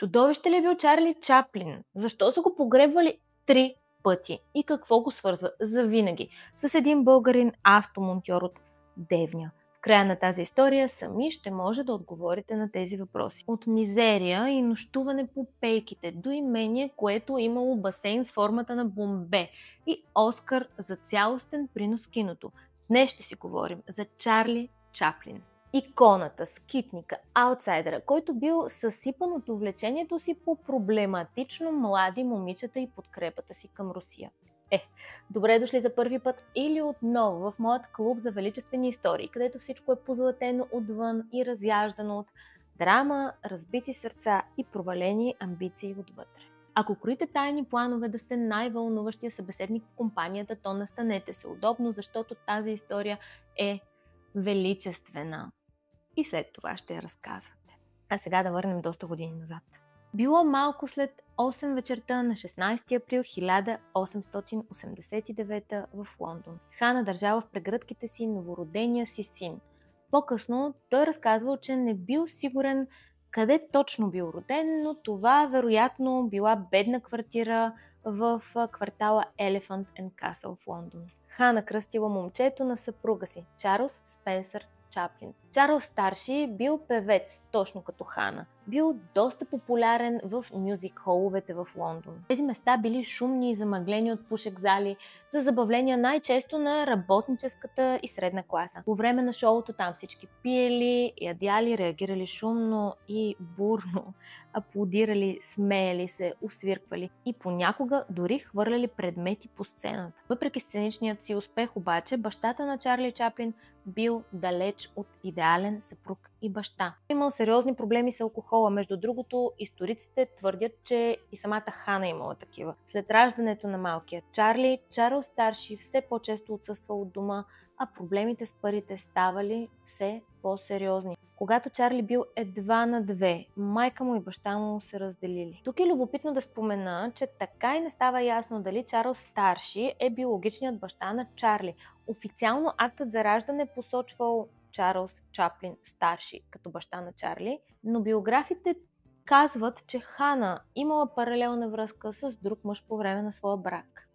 Чудовище ли е бил Чарли Чаплин? Защо са го погребвали 3 пъти? И какво го свързва завинаги с един българин автомонтьор от Девня? В края на тази история сами ще може да отговорите на тези въпроси. От мизерия и нощуване по пейките до имение, което имало басейн с формата на бомбе и Оскар за цялостен принос в киното. Днес ще си говорим за Чарли Чаплин. Иконата, скитника, аутсайдера, който бил съсипан от увлечението си по проблематично млади момичета и подкрепата си към Русия. Добре дошли за първи път или отново в моят клуб за величествени истории, където всичко е позлатено отвън и разяждано от драма, разбити сърца и провалени амбиции отвътре. Ако кроите тайни планове да сте най-вълнуващия събеседник в компанията, то настанете се удобно, защото тази история е величествена. И след това ще я разказвате. А сега да върнем доста години назад. Било малко след 8 вечерта на 16 април 1889 в Лондон. Хана държала в прегръдките си новородения си син. По-късно той разказвал, че не бил сигурен къде точно бил роден, но това вероятно била бедна квартира в квартала Elephant and Castle в Лондон. Хана кръстила момчето на съпруга си, Чарлз Спенсър Чаплин. Чарлз старши бил певец, точно като Хана. Бил доста популярен в мюзик-холовете в Лондон. Тези места били шумни и замъглени от пушек зали за забавления най-често на работническата и средна класа. По време на шоуто там всички пиели, ядяли, реагирали шумно и бурно, аплодирали, смеяли се, усвирквали и понякога дори хвърляли предмети по сцената. Въпреки сценичният си успех обаче, бащата на Чарли Чаплин бил далеч от идеален съпруг и баща. Имал сериозни проблеми с алкохола. Между другото, историците твърдят, че и самата Хана имала такива. След раждането на малкия Чарли, Чарлз старши все по-често отсъствал от дома, а проблемите с парите ставали все по-сериозни. Когато Чарли бил едва на 2, майка му и баща му се разделили. Тук е любопитно да спомена, че така и не става ясно дали Чарлз старши е биологичният баща на Чарли. Официално актът за раждане посочвал Чарлз Чаплин старши като баща на Чарли, но биографите казват, че Хана имала паралелна връзка с друг мъж по време на своя брак.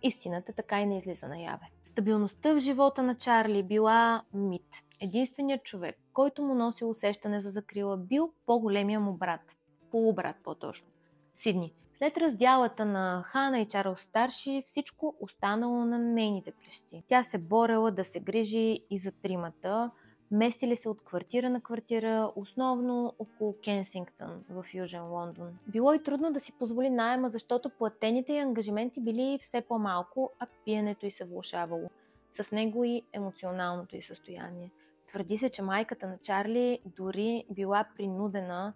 Истината така и не излиза наяве. Стабилността в живота на Чарли била мит. Единственият човек, който му носил усещане за закрила, бил по-големия му брат. Полубрат по-точно. Сидни. След раздялата на Хана и Чарлз старши, всичко останало на нейните плещи. Тя се борела да се грижи и за тримата, местили се от квартира на квартира, основно около Кенсингтън в Южен Лондон. Било и трудно да си позволи наема, защото платените й ангажименти били все по-малко, а пиенето й се влошавало. С него и емоционалното й състояние. Твърди се, че майката на Чарли дори била принудена,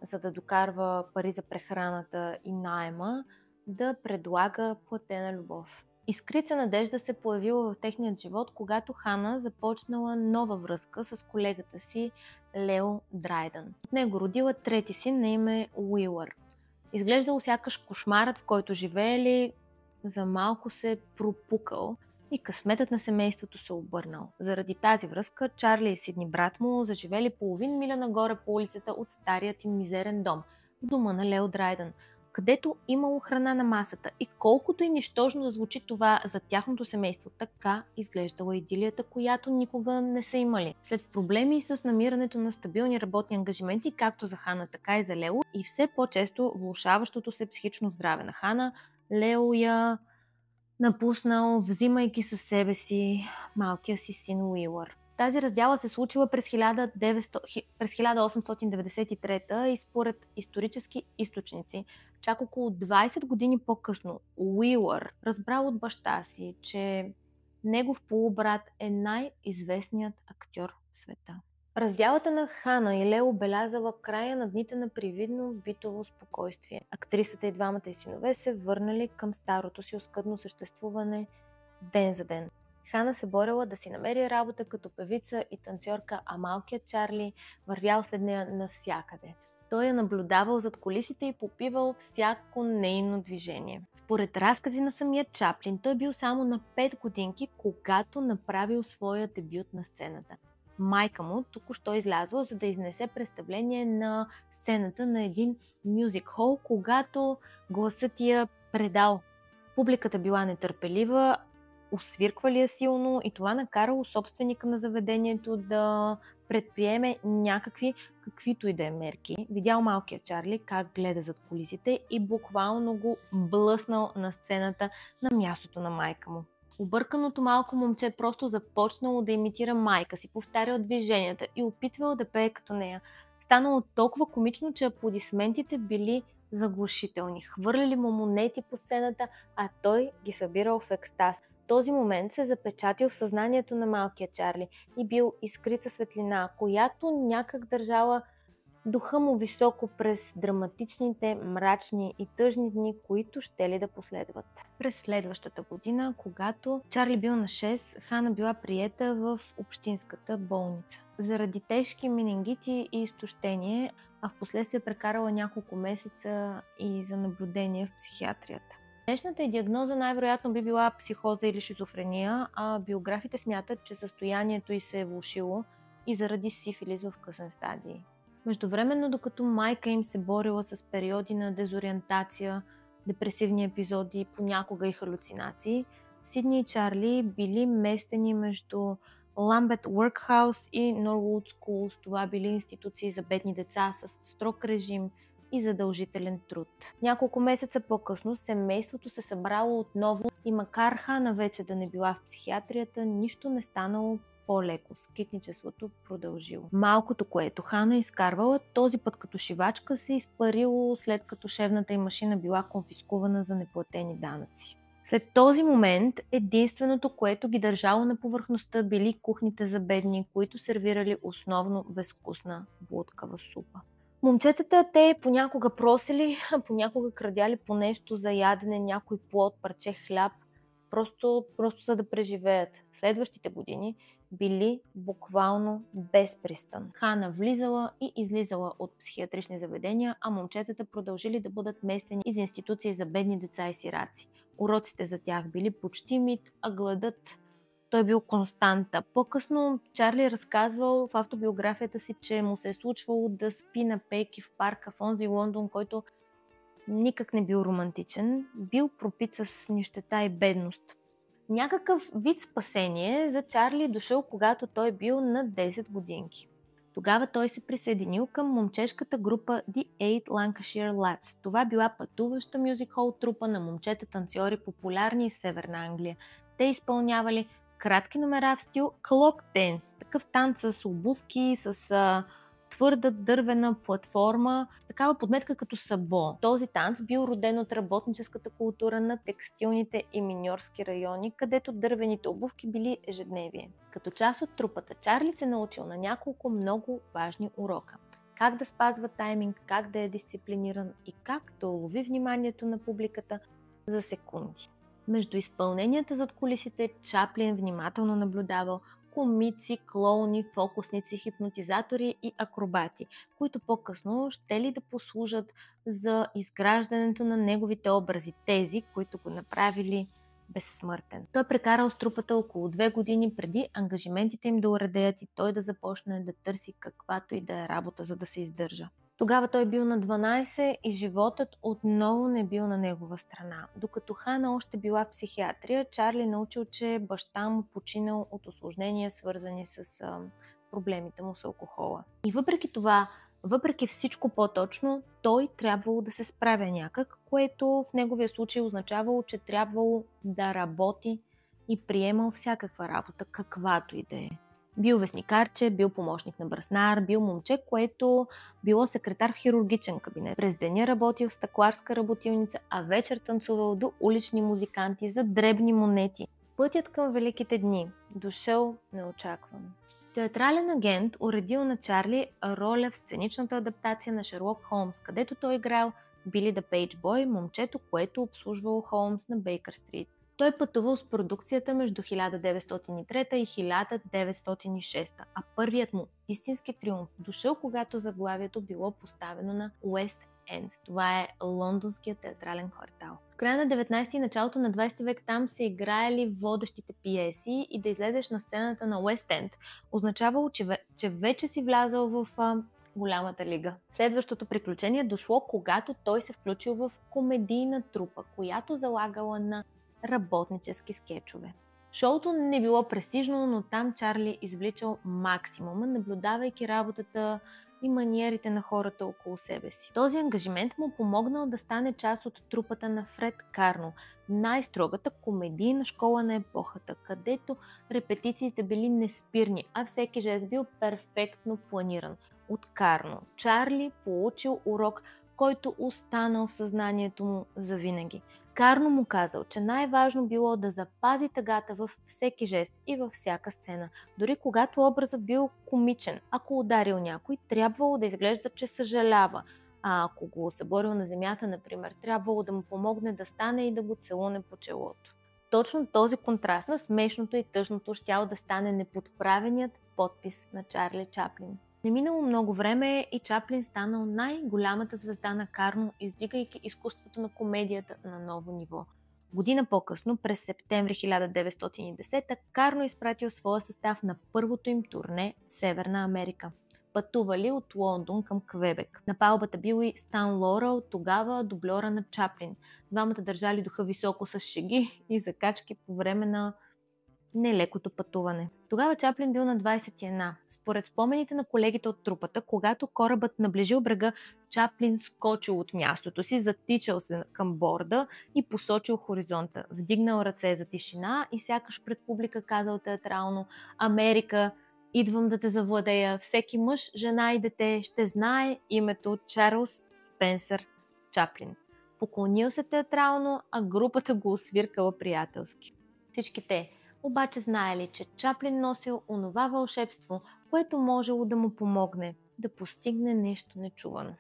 за да докарва пари за прехраната и наема, да предлага платена любов. Искрица надежда се появила в техният живот, когато Хана започнала нова връзка с колегата си Лео Драйдън. От него родила трети син на име Уилър. Изглеждало сякаш кошмарът, в който живеели, за малко се пропукал и късметът на семейството се обърнал. Заради тази връзка Чарли и Сидни брат му заживели половин миля нагоре по улицата от старият им мизерен дом, в дома на Лео Драйдън, където имало храна на масата и колкото и нищожно да звучи това за тяхното семейство, така изглеждала идилията, която никога не са имали. След проблеми с намирането на стабилни работни ангажименти, както за Хана, така и за Лео, и все по-често влошаващото се психично здраве на Хана, Лео я напуснал, взимайки със себе си малкия си син Уилър. Тази раздяла се случила през 1893 и според исторически източници, чак около 20 години по-късно, Уилър разбрал от баща си, че негов полубрат е най-известният актьор в света. Раздялата на Хана и Лео белязала края на дните на привидно битово спокойствие. Актрисата и двамата й синове се върнали към старото си оскъдно съществуване ден за ден. Хана се борела да си намери работа като певица и танцорка, а малкият Чарли вървял след нея навсякъде. Той я наблюдавал зад колисите и попивал всяко нейно движение. Според разкази на самия Чаплин, той бил само на 5 годинки, когато направил своя дебют на сцената. майка му току-що излязла, за да изнесе представление на сцената на един мюзик хол, когато гласът я предал. Публиката била нетърпелива, освирквали я силно и това накарало собственика на заведението да предприеме някакви, каквито и да е мерки. Видял малкия Чарли как гледа зад кулисите и буквално го блъснал на сцената на мястото на майка му. Обърканото малко момче просто започнало да имитира майка си, повтарял движенията и опитвал да пее като нея. Станало толкова комично, че аплодисментите били заглушителни. Хвърляли му монети по сцената, а той ги събирал в екстаз. Този момент се запечатил в съзнанието на малкия Чарли и бил изкрица светлина, която някак държала духа му високо през драматичните, мрачни и тъжни дни, които ще ли да последват. През следващата година, когато Чарли бил на 6, Хана била приета в общинската болница. Заради тежки менингити и изтощение, а в последствие прекарала няколко месеца и за наблюдение в психиатрията. Днешната диагноза най-вероятно би била психоза или шизофрения, а биографите смятат, че състоянието й се е влошило и заради сифилис в късен стадий. Междувременно, докато майка им се борила с периоди на дезориентация, депресивни епизоди, понякога и халюцинации, Сидни и Чарли били местени между Ламбет Workhouse и Norwood Schools. Това били институции за бедни деца с строг режим и задължителен труд. Няколко месеца по-късно семейството се събрало отново и макар Хана вече да не била в психиатрията, нищо не станало по-леко. Скитничеството продължило. Малкото, което Хана изкарвала, този път като шивачка, се изпарило, след като шевната й машина била конфискувана за неплатени данъци. След този момент единственото, което ги държало на повърхността, били кухните за бедни, които сервирали основно безвкусна блудкава супа. Момчетата, те понякога просели, а понякога крадяли по нещо за ядене, някой плод, парче хляб, просто за да преживеят. Следващите години били буквално безпристан. Хана влизала и излизала от психиатрични заведения, а момчетата продължили да бъдат местени из институции за бедни деца и сираци. Уроците за тях били почти мит, а гладът той бил константа. По-късно Чарли разказвал в автобиографията си, че му се е случвало да спи на пейки в парка в онзи Лондон, който никак не бил романтичен, бил пропит с нищета и бедност. Някакъв вид спасение за Чарли дошъл, когато той бил на 10 годинки. Тогава той се присъединил към момчешката група The Eight Lancashire Lads. Това била пътуваща мюзик-хол трупа на момчета-танцори, популярни из Северна Англия. Те изпълнявали кратки номера в стил клок денс, такъв танц с обувки, с твърда дървена платформа, такава подметка като сабо. Този танц бил роден от работническата култура на текстилните и миньорски райони, където дървените обувки били ежедневие. Като част от трупата, Чарли се научил на няколко много важни урока. Как да спазва тайминг, как да е дисциплиниран и как да улови вниманието на публиката за секунди. Между изпълненията зад кулисите Чаплин внимателно наблюдавал комици, клоуни, фокусници, хипнотизатори и акробати, които по-късно ще ли да послужат за изграждането на неговите образи, тези, които го направили безсмъртен. Той прекарал с трупата около 2 години преди ангажиментите им да уредеят и той да започне да търси каквато и да е работа, за да се издържа. Тогава той бил на 12 и животът отново не бил на негова страна. Докато Хана още била в психиатрия, Чарли научил, че баща му починал от осложнения, свързани с проблемите му с алкохола. И въпреки това, въпреки всичко по-точно, той трябвало да се справя някак, което в неговия случай означавало, че трябвало да работи и приемал всякаква работа, каквато и да е. Бил вестникарче, бил помощник на браснар, бил момче, което било секретар в хирургичен кабинет. През деня работил в стъкларска работилница, а вечер танцувал до улични музиканти за дребни монети. Пътят към великите дни дошъл неочаквано. Театрален агент уредил на Чарли роля в сценичната адаптация на Шерлок Холмс, където той играл Били the Page Boy, момчето, което обслужвало Холмс на Бейкър Стрит. Той пътувал с продукцията между 1903 и 1906, а първият му истински триумф дошъл, когато заглавието било поставено на Уест Енд. Това е лондонският театрален квартал. В края на 19 и началото на 20 век там се играели водещите пиеси и да излезеш на сцената на Уест Енд означавало, че вече си влязал в голямата лига. Следващото приключение дошло, когато той се включил в комедийна трупа, която залагала на работнически скечове. Шоуто не било престижно, но там Чарли извличал максимума, наблюдавайки работата и маниерите на хората около себе си. Този ангажимент му помогнал да стане част от трупата на Фред Карно, най-строгата комедийна школа на епохата, където репетициите били неспирни, а всеки жест бил перфектно планиран. От Карно Чарли получил урок, който останал в съзнанието му завинаги. Карно му казал, че най-важно било да запази тъгата във всеки жест и във всяка сцена. Дори когато образът бил комичен, ако ударил някой, трябвало да изглежда, че съжалява. А ако го съборил на земята, например, трябвало да му помогне да стане и да го целуне по челото. Точно този контраст на смешното и тъжното щял да стане неподправеният подпис на Чарли Чаплин. Не минало много време и Чаплин станал най-голямата звезда на Карно, издигайки изкуството на комедията на ново ниво. Година по-късно, през септември 1910, Карно изпратил своя състав на първото им турне в Северна Америка. Пътували от Лондон към Квебек. На палубата бил и Стан Лоръл, тогава дубльора на Чаплин. Двамата държали духа високо с шеги и закачки по време на нелекото пътуване. Тогава Чаплин бил на 21. Според спомените на колегите от трупата, когато корабът наближил брега, Чаплин скочил от мястото си, затичал се към борда и посочил хоризонта. Вдигнал ръце за тишина и сякаш пред публика казал театрално: „Америка, идвам да те завладея. Всеки мъж, жена и дете ще знае името Чарлз Спенсър Чаплин.“ Поклонил се театрално, а групата го освиркала приятелски. Всички те обаче знаели, че Чаплин носил онова вълшебство, което можело да му помогне да постигне нещо нечувано.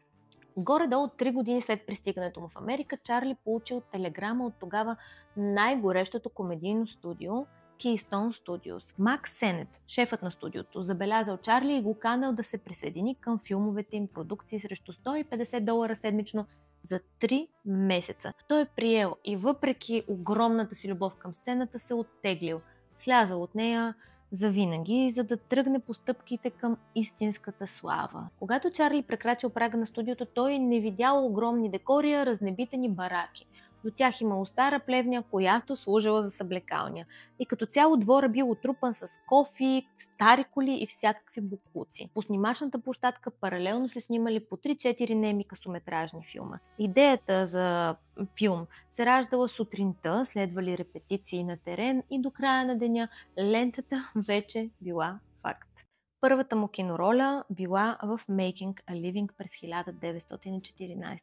Горе-долу 3 години след пристигането му в Америка, Чарли получил телеграма от тогава най-горещото комедийно студио Keystone Studios. Мак Сенет, шефът на студиото, забелязал Чарли и го канал да се присъедини към филмовете им продукции срещу $150 седмично за 3 месеца. Той е приел и въпреки огромната си любов към сцената се оттеглил. Слязал от нея завинаги, за да тръгне по стъпките към истинската слава. Когато Чарли прекрачил прага на студиото, той не видял огромни декори, а разнебитени бараки. До тях имало стара плевня, която служила за съблекалня. И като цяло двора бил отрупан с кофи, стари коли и всякакви боклуци. По снимачната площадка паралелно се снимали по 3-4 неми късометражни филма. Идеята за филм се раждала сутринта, следвали репетиции на терен и до края на деня лентата вече била факт. Първата му кинороля била в Making a Living през 1914,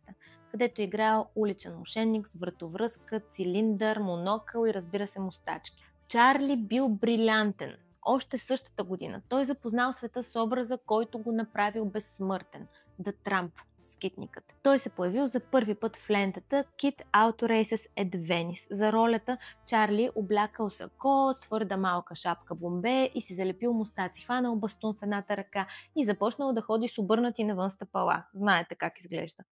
където играл уличен мошенник с вратовръзка, цилиндър, монокъл и разбира се мустачки. Чарли бил брилянтен. Още същата година той запознал света с образа, който го направил безсмъртен – The Tramp, скитникът. Той се появил за първи път в лентата Kid Auto Races at Venice. За ролята Чарли облякал сако, твърда малка шапка бомбе и си залепил мустаци, хванал бастун в едната ръка и започнал да ходи с обърнати навън стъпала. Знаете как изглежда.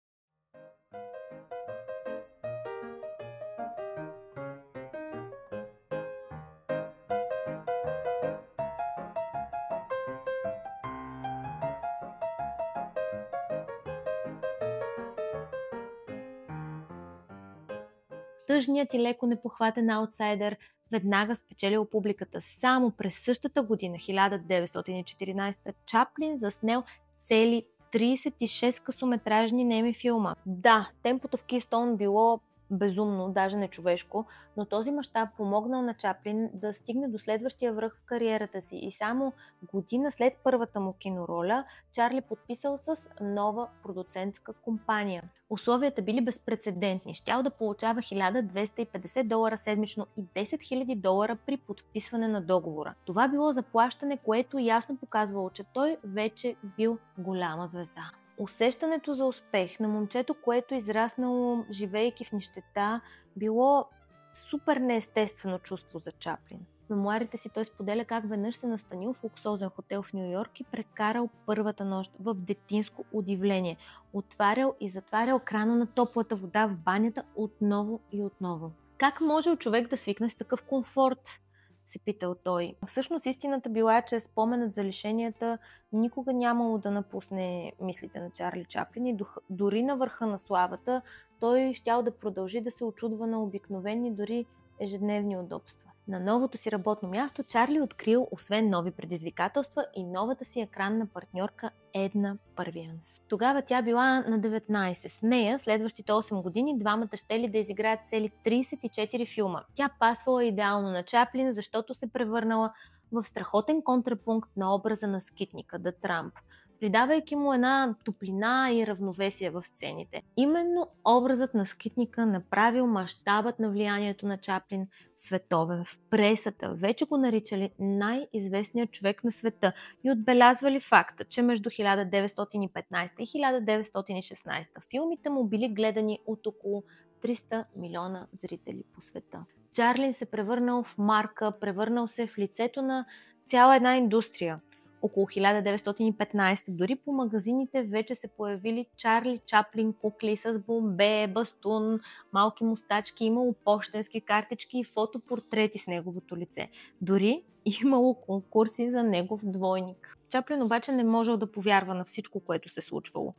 Тъжният и леко непохватен аутсайдер веднага спечелил публиката. Само през същата година, 1914, Чаплин заснел цели 36 късометражни неми филма. Да, темпото в Keystone било безумно, даже нечовешко, но този мащаб помогнал на Чаплин да стигне до следващия връх в кариерата си и само година след първата му кинороля Чарли подписал с нова продуцентска компания. Условията били безпрецедентни. Щял да получава $1250 седмично и $10,000 при подписване на договора. Това било заплащане, което ясно показвало, че той вече бил голяма звезда. Усещането за успех на момчето, което израснало, живейки в нищета, било супер неестествено чувство за Чаплин. В мемуарите си той споделя как веднъж се настанил в луксозен хотел в Ню Йорк и прекарал първата нощ в детинско удивление. Отварял и затварял крана на топлата вода в банята отново и отново. Как можел човек да свикне с такъв комфорт? Се питал той. Всъщност истината била, че споменът за лишенията никога нямало да напусне мислите на Чарли Чаплин и дори на върха на славата той щял да продължи да се очудва на обикновени, дори ежедневни удобства. На новото си работно място Чарли открил, освен нови предизвикателства, и новата си екранна партньорка Една Първианс. Тогава тя била на 19. С нея следващите 8 години двамата щели да изиграят цели 34 филма. Тя пасвала идеално на Чаплин, защото се превърнала в страхотен контрапункт на образа на скитника, The Tramp, придавайки му една топлина и равновесие в сцените. Именно образът на скитника направил мащабът на влиянието на Чаплин световен. В пресата вече го наричали най-известният човек на света и отбелязвали факта, че между 1915 и 1916 филмите му били гледани от около 300 милиона зрители по света. Чарлин се превърнал в марка, превърнал се в лицето на цяла една индустрия. Около 1915 дори по магазините вече се появили Чарли Чаплин кукли с бомбе, бастун, малки мустачки, имало пощенски картички и фотопортрети с неговото лице. Дори имало конкурси за негов двойник. Чаплин обаче не можел да повярва на всичко, което се случвало.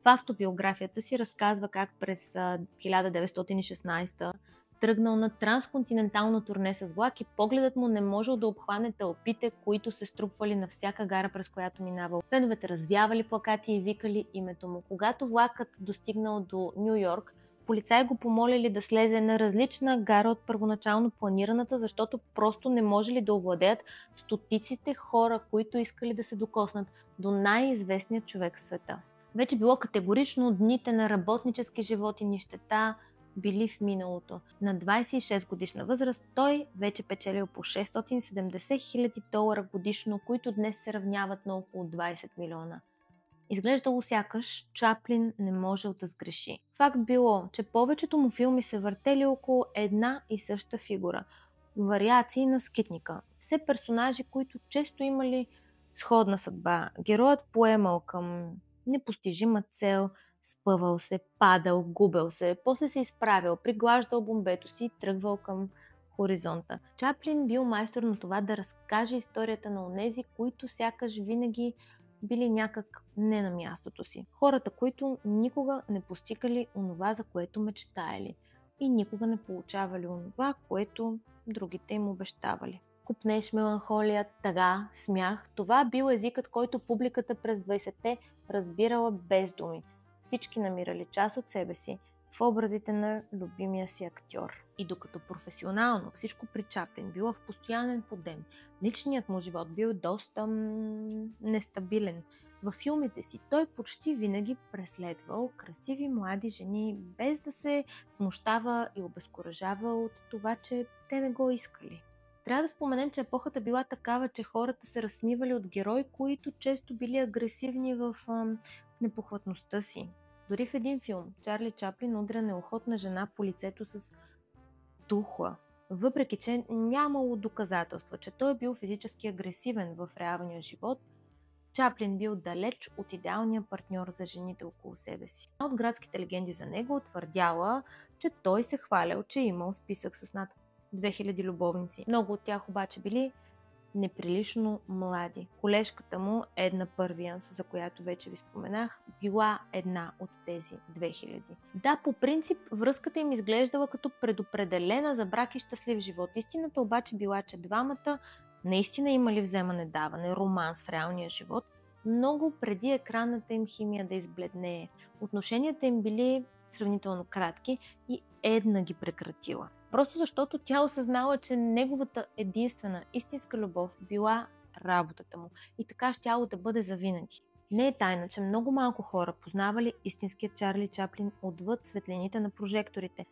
В автобиографията си разказва как през 1916 тръгнал на трансконтинентално турне с влак и погледът му не можел да обхване тълпите, които се струпвали на всяка гара, през която минавал. Феновете развявали плакати и викали името му. Когато влакът достигнал до Ню Йорк, полицаи го помолили да слезе на различна гара от първоначално планираната, защото просто не можели да овладеят стотиците хора, които искали да се докоснат до най-известният човек в света. Вече било категорично, дните на работнически живот и нищета били в миналото. На 26 годишна възраст той вече печелил по $670 хиляди годишно, които днес се равняват на около 20 милиона. Изглеждало сякаш Чаплин не можел да сгреши. Факт било, че повечето му филми се въртели около една и съща фигура. Вариации на скитника. Все персонажи, които често имали сходна съдба. Героят поемал към непостижима цел, спъвал се, падал, губел се, после се изправил, приглаждал бомбето си и тръгвал към хоризонта. Чаплин бил майстор на това да разкаже историята на онези, които сякаш винаги били някак не на мястото си. Хората, които никога не постигали онова, за което мечтаели, и никога не получавали онова, което другите им обещавали. Купнеж, меланхолия, тъга, смях – това бил езикът, който публиката през 20-те разбирала без думи. Всички намирали част от себе си в образите на любимия си актьор. И докато професионално всичко при Чаплин било в постоянен подем, личният му живот бил доста нестабилен. Във филмите си той почти винаги преследвал красиви млади жени, без да се смущава и обезкуражава от това, че те не го искали. Трябва да споменем, че епохата била такава, че хората се разсмивали от герои, които често били агресивни в непохватността си. Дори в един филм Чарли Чаплин удря неохотна жена по лицето с тухла, въпреки че нямало доказателства, че той бил физически агресивен в реалния живот. Чаплин бил далеч от идеалния партньор за жените около себе си. Една от градските легенди за него твърдяла, че той се хвалял, че имал списък с над 2000 любовници. Много от тях обаче били неприлично млади. Колежката му, Една Първианс, за която вече ви споменах, била една от тези 2000. Да, по принцип, връзката им изглеждала като предопределена за брак и щастлив живот. Истината обаче била, че двамата наистина имали вземане-даване, романс в реалния живот, много преди екранната им химия да избледнее. Отношенията им били сравнително кратки и Една ги прекратила. Просто защото тя осъзнала, че неговата единствена истинска любов била работата му и така щяло да бъде завинаги. Не е тайна, че много малко хора познавали истинският Чарли Чаплин отвъд светлините на прожекторите.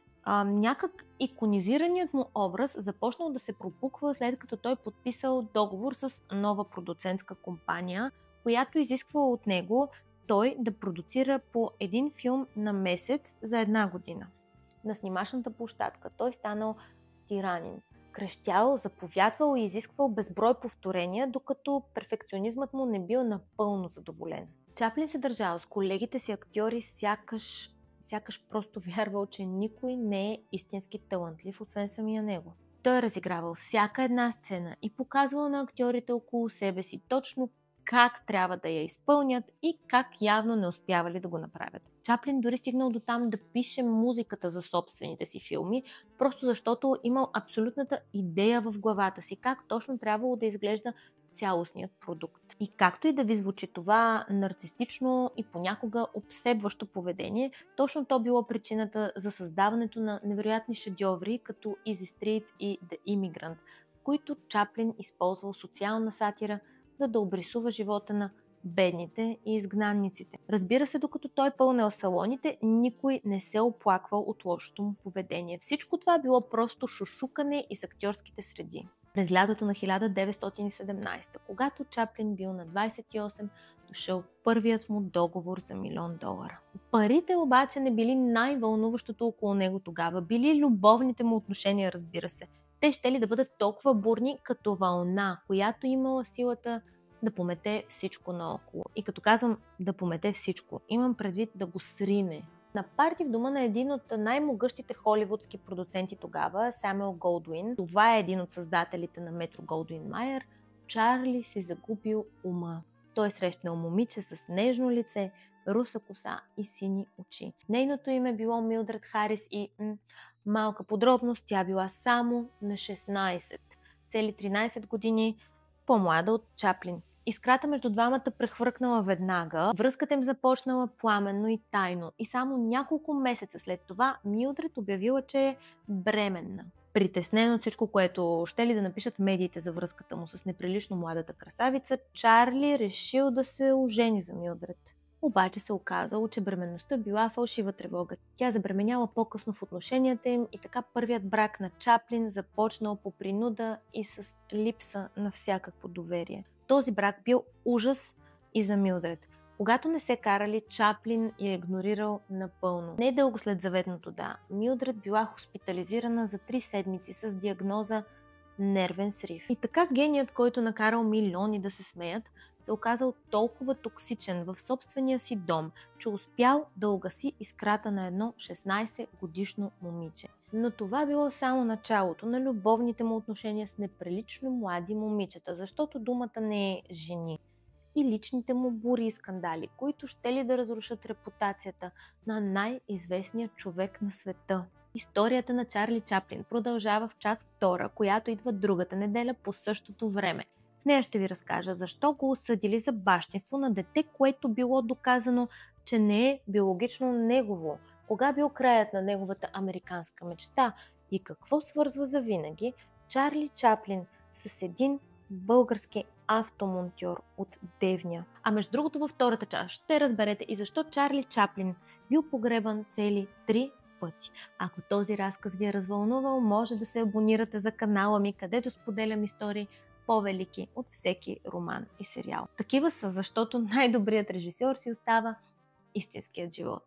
Някак иконизираният му образ започнал да се пропуква, след като той подписал договор с нова продуцентска компания, която изисквала от него той да продуцира по един филм на месец за една година. На снимачната площадка той станал тиранин. крещял, заповядвал и изисквал безброй повторения, докато перфекционизмът му не бил напълно задоволен. Чаплин се държал с колегите си актьори, сякаш просто вярвал, че никой не е истински талантлив, освен самия него. Той е разигравал всяка една сцена и показвал на актьорите около себе си точно как трябва да я изпълнят и как явно не успявали да го направят. Чаплин дори стигнал до там да пише музиката за собствените си филми, просто защото имал абсолютната идея в главата си, как точно трябвало да изглежда цялостният продукт. И както и да ви звучи това нарцистично и понякога обсебващо поведение, точно то било причината за създаването на невероятни шедьоври като Easy Street и The Immigrant, в които Чаплин използвал социална сатира, за да обрисува живота на бедните и изгнанниците. Разбира се, докато той пълнел салоните, никой не се оплаквал от лошото му поведение. Всичко това било просто шушукане из актьорските среди. През лятото на 1917, когато Чаплин бил на 28, дошъл първият му договор за $1 милион. Парите обаче не били най-вълнуващото около него тогава. Били любовните му отношения, разбира се. Те щели да бъдат толкова бурни, като вълна, която имала силата да помете всичко наоколо. И като казвам да помете всичко, имам предвид да го срине. На парти в дома на един от най-могъщите холивудски продуценти тогава, Самюел Голдуин, това е един от създателите на Метро Голдуин Майер, Чарли се загубил ума. Той срещнал момиче с нежно лице, руса коса и сини очи. Нейното име било Милдред Харис и малка подробност, тя била само на 16, цели 13 години по-млада от Чаплин. Искрата между двамата прехвъркнала веднага, връзката им започнала пламенно и тайно и само няколко месеца след това Милдред обявила, че е бременна. Притеснен от всичко, което щели да напишат медиите за връзката му с неприлично младата красавица, Чарли решил да се ожени за Милдред. Обаче се оказало, че бременността била фалшива тревога. Тя забременяла по-късно в отношенията им и така първият брак на Чаплин започнал по принуда и с липса на всякакво доверие. Този брак бил ужас и за Милдред. Когато не се карали, Чаплин я игнорирал напълно. Не дълго след заветното да, Милдред била хоспитализирана за 3 седмици с диагноза нервен срив. И така геният, който накарал милиони да се смеят, се оказал толкова токсичен в собствения си дом, че успял да угаси искрата на едно 16-годишно момиче. Но това било само началото на любовните му отношения с неприлично млади момичета, защото думата не е жени. И личните му бури и скандали, които щели да разрушат репутацията на най-известния човек на света. Историята на Чарли Чаплин продължава в част 2, която идва другата неделя по същото време. В нея ще ви разкажа защо го осъдили за бащинство на дете, което било доказано, че не е биологично негово, кога бил краят на неговата американска мечта и какво свързва завинаги Чарли Чаплин с един български автомонтьор от Девня. А между другото във втората част ще разберете и защо Чарли Чаплин бил погребан цели 3 пъти. Ако този разказ ви е развълнувал, може да се абонирате за канала ми, където споделям истории по-велики от всеки роман и сериал. Такива са, защото най-добрият режисьор си остава истинският живот.